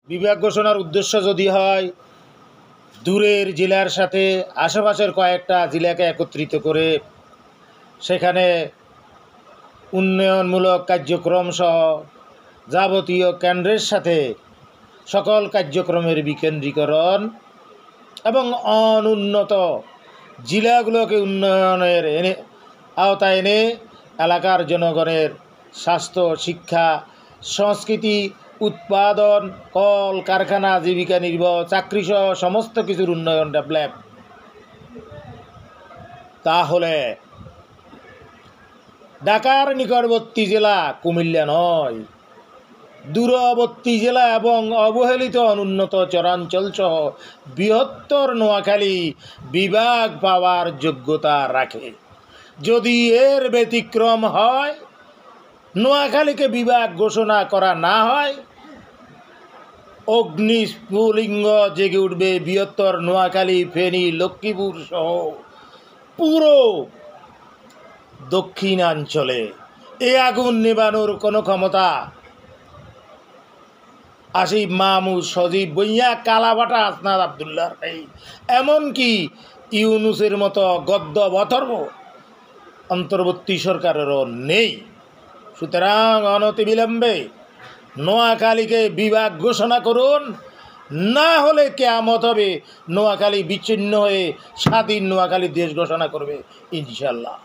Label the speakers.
Speaker 1: বিভাগ ঘোষণার উদ্দেশ্য যদি হয় দূরের জেলার সাথে আশেপাশের কয়েকটা জেলাকে একত্রিত করে সেখানে উন্নয়নমূলক কার্যক্রম সহ যাবতীয় কেন্দ্রের সাথে সকল কার্যক্রমের বিকেন্দ্রীকরণ এবং অনুন্নত জেলাগুলোকে উন্নয়নের আওতায় এনে এলাকার জনগণের স্বাস্থ্য, শিক্ষা, সংস্কৃতি, উৎপাদন, কল কারখানা, জীবিকা নির্বাহ, চাকরিসহ সমস্ত কিছুর উন্নয়ন ডেভেলপ। তাহলে ঢাকার নিকটবর্তী জেলা কুমিল্লা নয়, দূরবর্তী জেলা এবং অবহেলিত অনুন্নত চরাঞ্চল সহ বৃহত্তর নোয়াখালী বিভাগ পাওয়ার যোগ্যতা রাখে। যদি এর ব্যতিক্রম হয়, নোয়াখালীকে বিভাগ ঘোষণা করা না হয়, অগ্নিস্ফুলিঙ্গ জেগে উঠবে বৃহত্তর নোয়াখালী, ফেনী, লক্ষ্মীপুর সহ পুরো দক্ষিণাঞ্চলে। এই আগুন নেবানোর কোনো ক্ষমতা আসিফ মাহমুদ, সজীব ভুঁইয়া, কালাবাটা আসনাদ আবদুল্লাহ নেই, এমনকি ইউনুসের মতো গদ্য অথর্ব অন্তর্বর্তী সরকারেরও নেই। সুতরাং অনতিবিলম্বে নোয়াখালীকে বিভাগ ঘোষণা করুন, না হলে কিয়ামত হবে। নোয়াখালী বিচ্ছিন্ন হয়ে স্বাধীন নোয়াখালী দেশ ঘোষণা করবে ইনশাল্লাহ।